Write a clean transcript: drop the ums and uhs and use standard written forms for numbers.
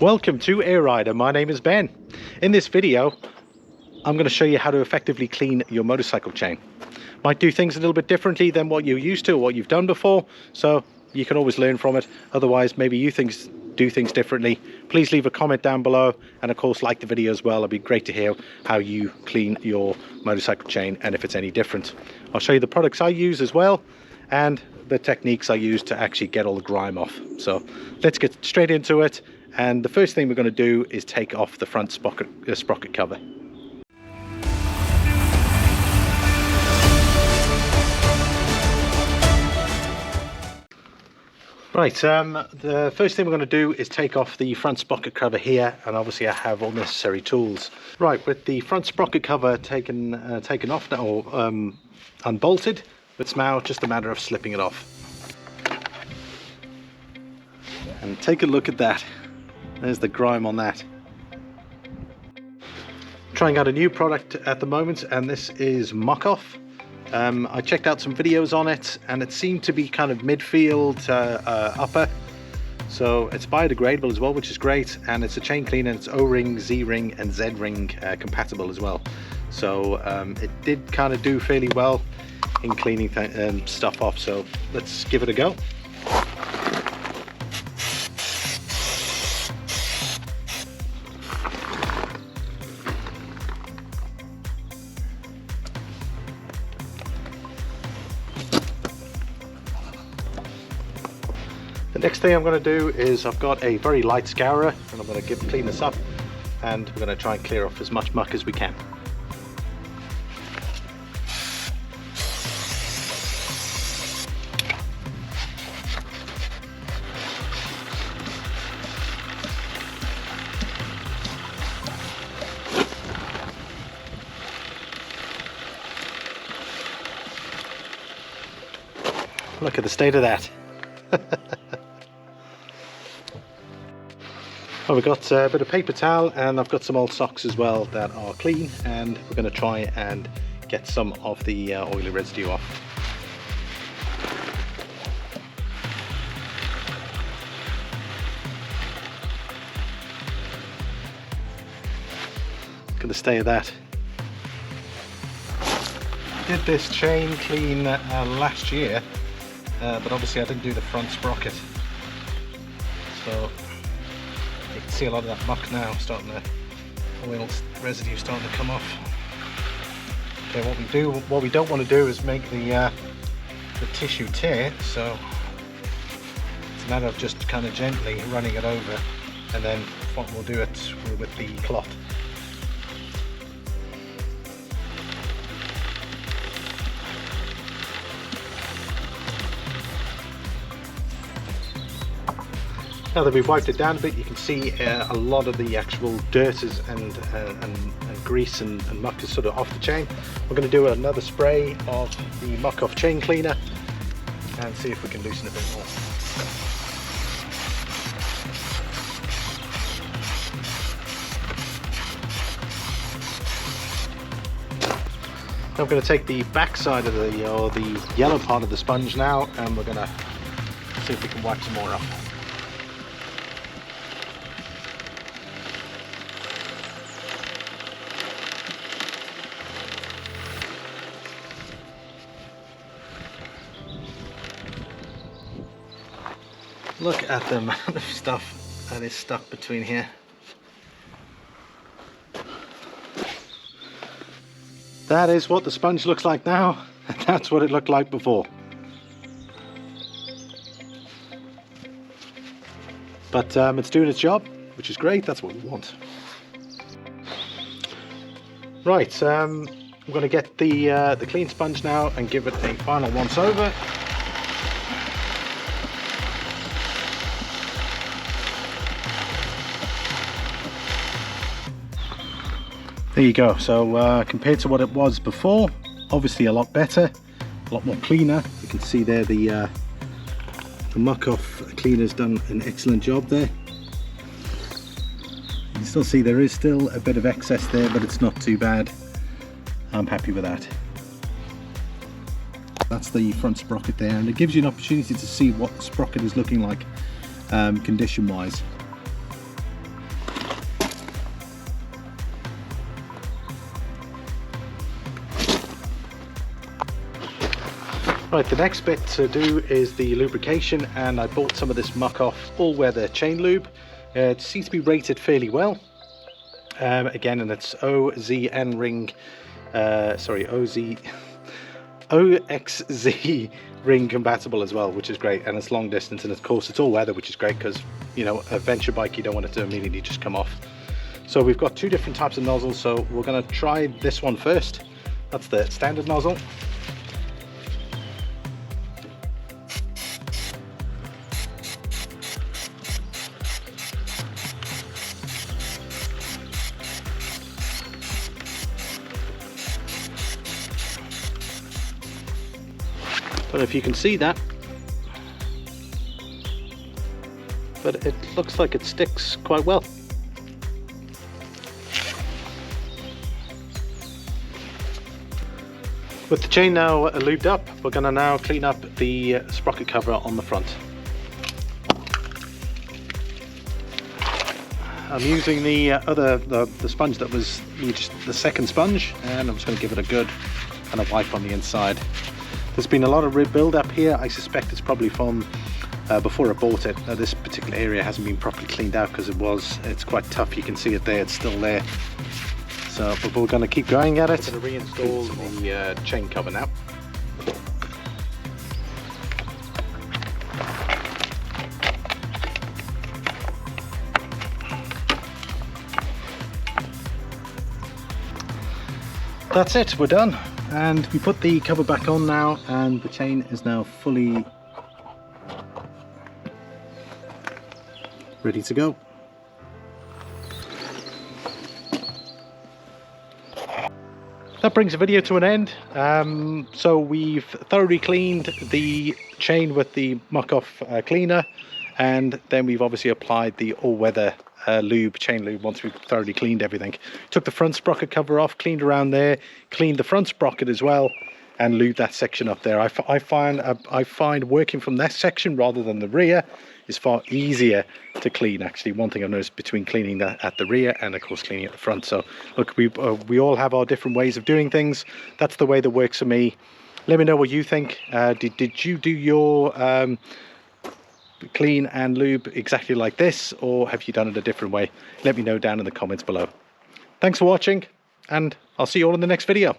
Welcome to Éire. My name is Ben. In this video, I'm going to show you how to effectively clean your motorcycle chain. Might do things a little bit differently than what you're used to or what you've done before, so you can always learn from it. Otherwise, maybe you do things differently. Please leave a comment down below, and of course like the video as well. It'd be great to hear how you clean your motorcycle chain and if it's any different. I'll show you the products I use as well and the techniques I use to actually get all the grime off. So let's get straight into it. And the first thing we're going to do is take off the front sprocket cover. Right, the first thing we're going to do is take off the front sprocket cover here, and obviously I have all necessary tools. Right, with the front sprocket cover taken off now, or unbolted, it's now just a matter of slipping it off. And take a look at that. There's the grime on that. Trying out a new product at the moment, and this is Muck-Off. I checked out some videos on it, and it seemed to be kind of midfield upper. So it's biodegradable as well, which is great, and it's a chain cleaner. It's O-ring, Z-ring, and Z-ring compatible as well. So it did kind of do fairly well in cleaning stuff off. So let's give it a go. The next thing I'm going to do is I've got a very light scourer, and I'm going to clean this up, and we're going to try and clear off as much muck as we can. Look at the state of that. Well, we've got a bit of paper towel, and I've got some old socks as well that are clean, and we're going to try and get some of the oily residue off. Look at the state of that. I did this chain clean last year, but obviously I didn't do the front sprocket, so you can see a lot of that muck now starting to, oil residue starting to come off. Okay, what we don't want to do is make the tissue tear, so it's a matter of just kind of gently running it over, and then what we'll do it with the cloth. Now that we've wiped it down a bit, you can see a lot of the actual dirt and grease and muck is sort of off the chain. We're going to do another spray of the Muck-Off chain cleaner and see if we can loosen a bit more. Now I'm going to take the back side of the yellow part of the sponge now, and we're going to see if we can wipe some more up. Look at the amount of stuff that is stuck between here. That is what the sponge looks like now, and that's what it looked like before. But it's doing its job, which is great. That's what we want. Right, I'm going to get the clean sponge now and give it a final once over. There you go. So compared to what it was before, obviously a lot better, a lot more cleaner. You can see there the Muck-Off cleaner's done an excellent job there. You can still see there is still a bit of excess there, but it's not too bad. I'm happy with that. That's the front sprocket there, and it gives you an opportunity to see what the sprocket is looking like condition wise. Right, the next bit to do is the lubrication, and I bought some of this muck-off all-weather chain lube. It seems to be rated fairly well. Again, and it's OXZ ring compatible as well, which is great, and it's long distance, and of course it's all weather, which is great because, you know, a venture bike, you don't want it to immediately just come off. So we've got two different types of nozzles, so we're going to try this one first. That's the standard nozzle. I don't know if you can see that, but it looks like it sticks quite well. With the chain now lubed up, we're going to now clean up the sprocket cover on the front. I'm using the sponge that was the second sponge, and I'm just going to give it a good kind of wipe on the inside. There's been a lot of rib build up here. I suspect it's probably from before I bought it. This particular area hasn't been properly cleaned out because it's quite tough. You can see it there, it's still there. So, but we're going to keep going at it. I'm going to reinstall the chain cover now. That's it, we're done. And we put the cover back on now, and the chain is now fully ready to go. That brings the video to an end. So we've thoroughly cleaned the chain with the muck-off cleaner, and then we've obviously applied the all-weather chain lube once we've thoroughly cleaned everything. Took the front sprocket cover off, cleaned around there, cleaned the front sprocket as well, and lubed that section up there. I find working from that section rather than the rear is far easier to clean. Actually, one thing I've noticed between cleaning that at the rear and of course cleaning at the front. So look, we all have our different ways of doing things. That's the way that works for me. Let me know what you think. Did you do your clean and lube exactly like this, or have you done it a different way? Let me know down in the comments below. Thanks for watching, and I'll see you all in the next video.